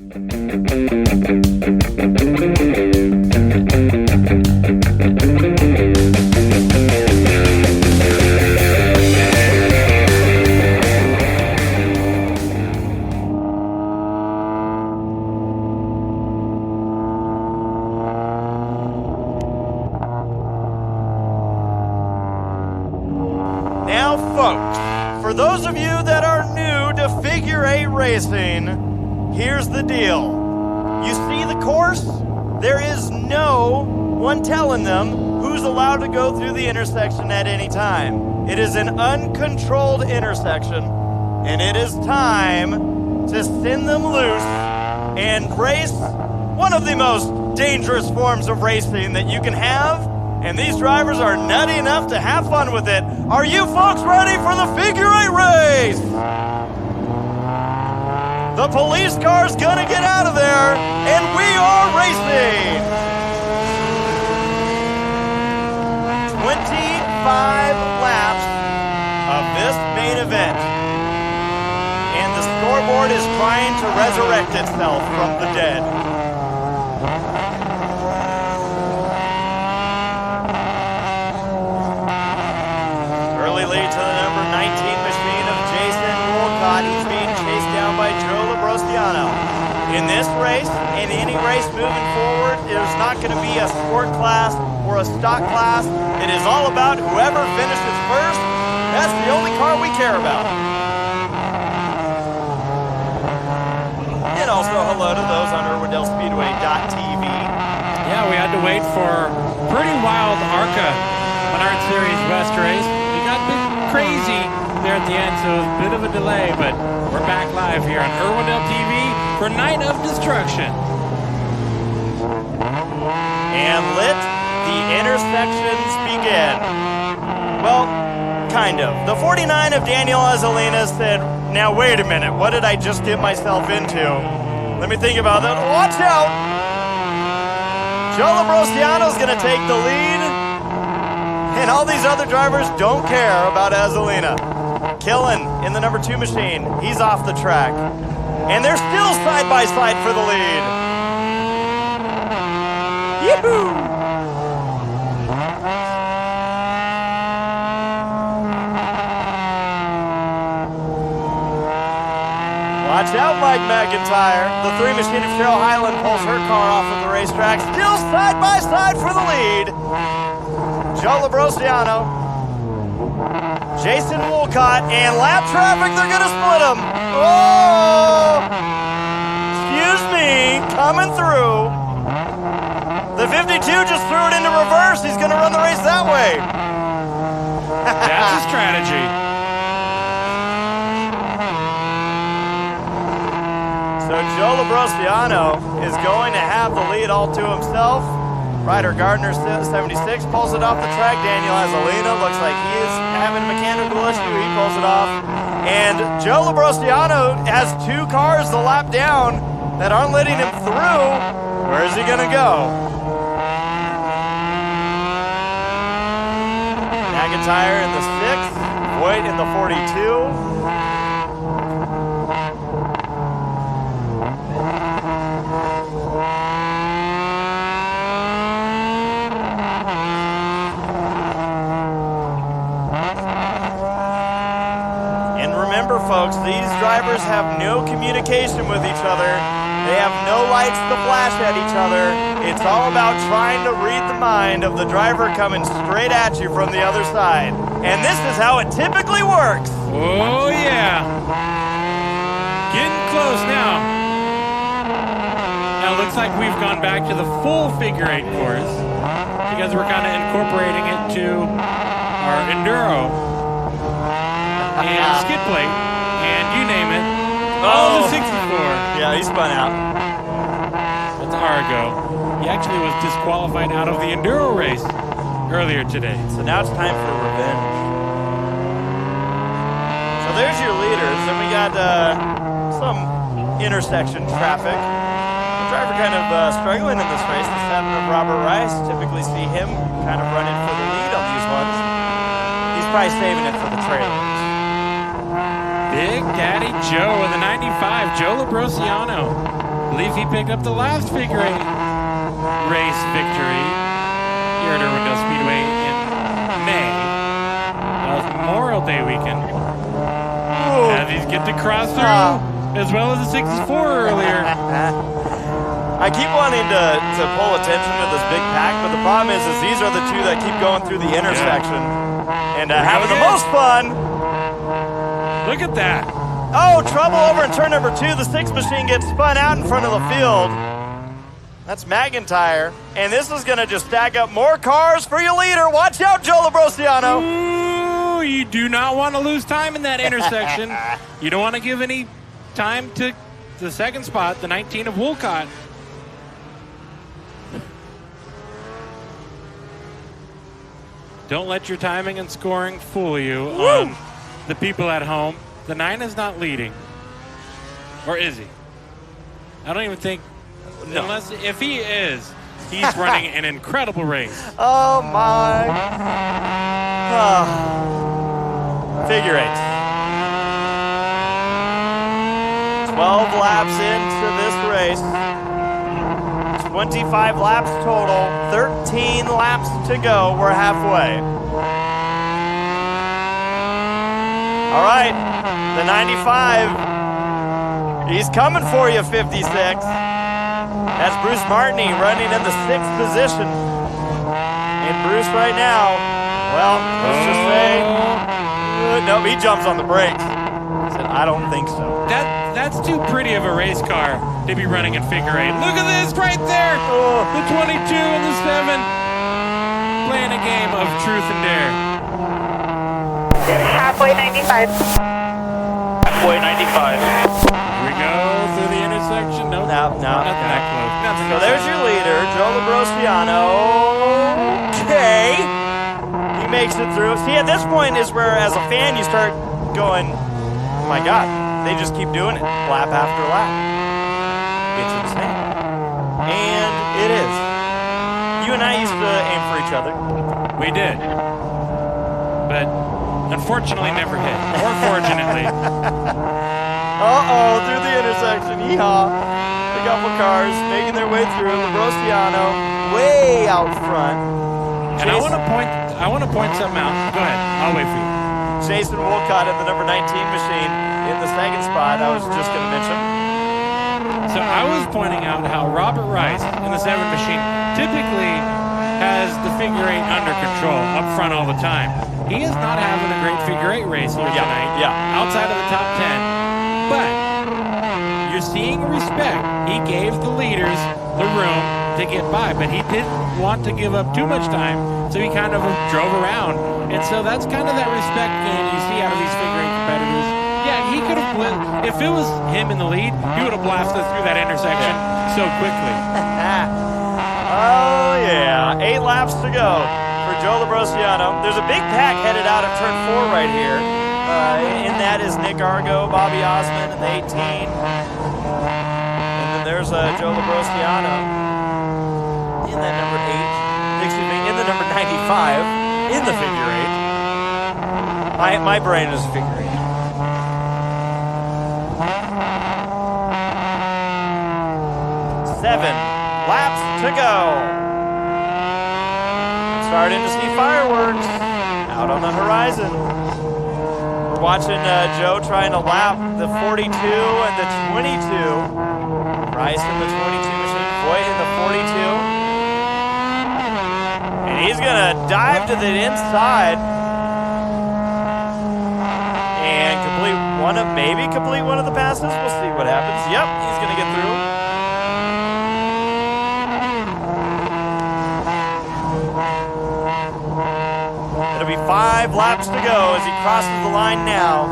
Now, folks, for those of you that are new to figure eight racing, here's the deal. You see the course? There is no one telling them who's allowed to go through the intersection at any time. It is an uncontrolled intersection, and it is time to send them loose and race one of the most dangerous forms of racing that you can have. And these drivers are nutty enough to have fun with it. Are you folks ready for the figure eight race? The police car's gonna get out of there, and we are racing. 25 laps of this main event. And the scoreboard is trying to resurrect itself from the dead. To the number 19 machine of Jason Wolcott. He's being chased down by Joe Labrosiano. In this race, in any race moving forward, there's not going to be a sport class or a stock class. It is all about whoever finishes first. That's the only car we care about. And also hello to those on Irwindale Speedway.tv. Yeah, we had to wait for pretty wild ARCA Menard Series West race. We got a bit crazy there at the end, so a bit of a delay, but we're back live here on Irwindale TV for Night of Destruction. And let the intersections begin. Well, kind of. The 49 of Daniel Azzolina said, now wait a minute, what did I just get myself into? Let me think about that. Watch out! Joe Labrosiano's gonna take the lead. And all these other drivers don't care about Azzolina. Killen in the number 2 machine. He's off the track. And they're still side by side for the lead. Yoo-hoo! Watch out, Mike McIntyre. The 3 machine of Cheryl Highland pulls her car off of the racetrack. Still side by side for the lead. Joe Labrosiano, Jason Wolcott, and lap traffic, they're going to split them. Oh! Excuse me, coming through. The 52 just threw it into reverse. He's going to run the race that way. That's a strategy. So Joe Labrosiano is going to have the lead all to himself. Ryder Gardner, 76, pulls it off the track. Daniel Azzolina looks like he is having a mechanical issue. He pulls it off. And Joe Labrosiano has 2 cars the lap down that aren't letting him through. Where is he going to go? McIntyre in the 6th. Voigt in the 42. Folks, these drivers have no communication with each other. They have no lights to flash at each other. It's all about trying to read the mind of the driver coming straight at you from the other side. And this is how it typically works. Oh, yeah. Getting close now. Now, it looks like we've gone back to the full figure eight course because we're kind of incorporating it to our Enduro and skid plate. And you name it. Oh, the 64. Yeah, he spun out. That's Argo. He actually was disqualified out of the Enduro race earlier today. So now it's time for revenge. So there's your leaders. Then we got some intersection traffic. The driver kind of struggling in this race. The 7 of Robert Rice. Typically see him kind of running for the lead on these ones. He's probably saving it for the trailers. Big Daddy Joe with a 95, Joe Labrosiano. believe he picked up the last figure 8 race victory here at Irwindale Speedway in May. That was Memorial Day weekend. And he's get to cross through as well as the 64 earlier. I keep wanting to pull attention to this big pack, but the problem is these are the two that keep going through the intersection and having the most fun. Look at that. Oh, trouble over in turn number 2. The 6 machine gets spun out in front of the field. That's McIntyre. And this is going to just stack up more cars for your leader. Watch out, Joe Labrosiano. Ooh, you do not want to lose time in that intersection. You don't want to give any time to the second spot, the 19 of Woolcott. Don't let your timing and scoring fool you on the people at home. The 9 is not leading. Or is he? I don't even think, unless if he is, he's running an incredible race. Oh my. Figure 8. 12 laps into this race. 25 laps total. 13 laps to go. We're halfway. All right, the 95. He's coming for you, 56. That's Bruce Martini running in the 6th position. And Bruce right now, well, let's just say, no, he jumps on the brakes. He said, I don't think so. That's too pretty of a race car to be running in figure 8. Look at this right there. The 22 and the 7 playing a game of truth and dare. Halfway 95. Halfway 95. Here we go through the intersection. Nope. No. Nothing that close. Nothing So there's your leader, Joe Labrosiano. Okay. He makes it through. See, at this point is where, as a fan, you start going, oh my God, they just keep doing it, lap after lap. It's insane. And it is. You and I used to aim for each other. We did. But unfortunately never hit. Or fortunately. Uh-oh, through the intersection. Yeehaw. A couple cars making their way through. Labrosiano way out front. And I want to point something out. Go ahead. I'll wait for you. Jason Woolcott in the number 19 machine in the second spot. I was just going to mention. So I was pointing out how Robert Rice in the 7 machine typically has the figure 8 under control up front all the time. He is not having a great figure 8 race here tonight. Yeah. Outside of the top 10. But you're seeing respect. He gave the leaders the room to get by, but he didn't want to give up too much time, so he kind of drove around. And so that's kind of that respect game you see out of these figure 8 competitors. Yeah, he could have, if it was him in the lead, he would have blasted through that intersection so quickly. Oh, yeah. 8 laps to go for Joe Labrosiano. There's a big pack headed out of turn 4 right here. In that is Nick Argo, Bobby Osmond in the 18. And then there's Joe Labrosiano in that number 8. Excuse me, in the number 95 in the figure 8. My brain is figure 8. Seven laps to go. Starting to see fireworks out on the horizon. We're watching Joe trying to lap the 42 and the 22. Rice in the 22 machine, Voigt in the 42. And he's gonna dive to the inside and maybe complete one of the passes. We'll see what happens. Yep, he's gonna get through. It'll be 5 laps to go as he crosses the line now.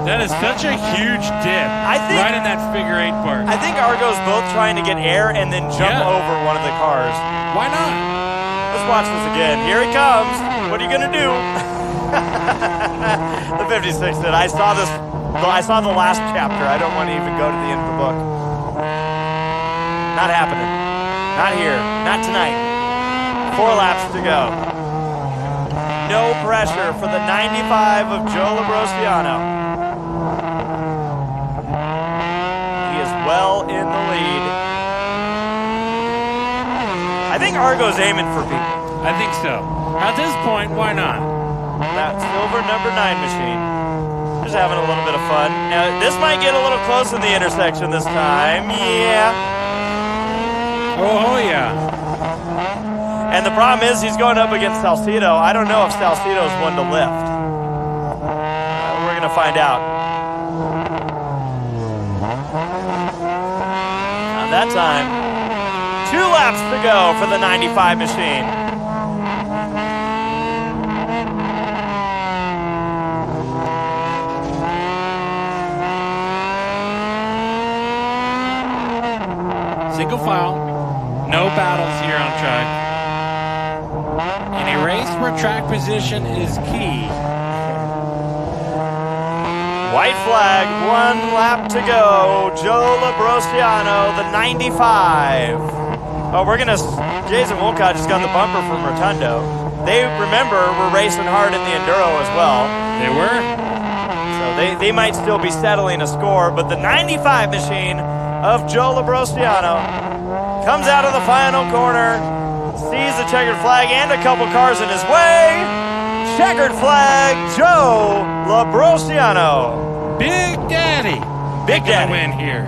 That is such a huge dip right in that figure 8 part. I think Argo's both trying to get air and then jump over one of the cars. Why not? Let's watch this again. Here he comes. What are you gonna do? The 56 said, I saw the last chapter. I don't want to even go to the end of the book. Not happening. Not here. Not tonight. 4 laps to go. no pressure for the 95 of Joe Labrosiano. He is well in the lead. I think Argo's aiming for people. I think so. At this point, why not? That silver number 9 machine. Just having a little bit of fun. Now, this might get a little close in the intersection this time. Yeah. Oh, yeah. And the problem is he's going up against Salcido. I don't know if Salcido's one to lift. We're going to find out. At that time, 2 laps to go for the 95 machine. Single file, no battles here on track. In a race where track position is key. White flag, 1 lap to go. Joe Labrosiano, the 95. Oh, Jason Wolcott just got the bumper from Rotundo. They, remember, were racing hard in the Enduro as well. They were. So they might still be settling a score, but the 95 machine of Joe Labrosiano comes out of the final corner, sees the checkered flag and a couple cars in his way. Checkered flag, Joe Labrosiano. Big Daddy. Big Daddy. Win here.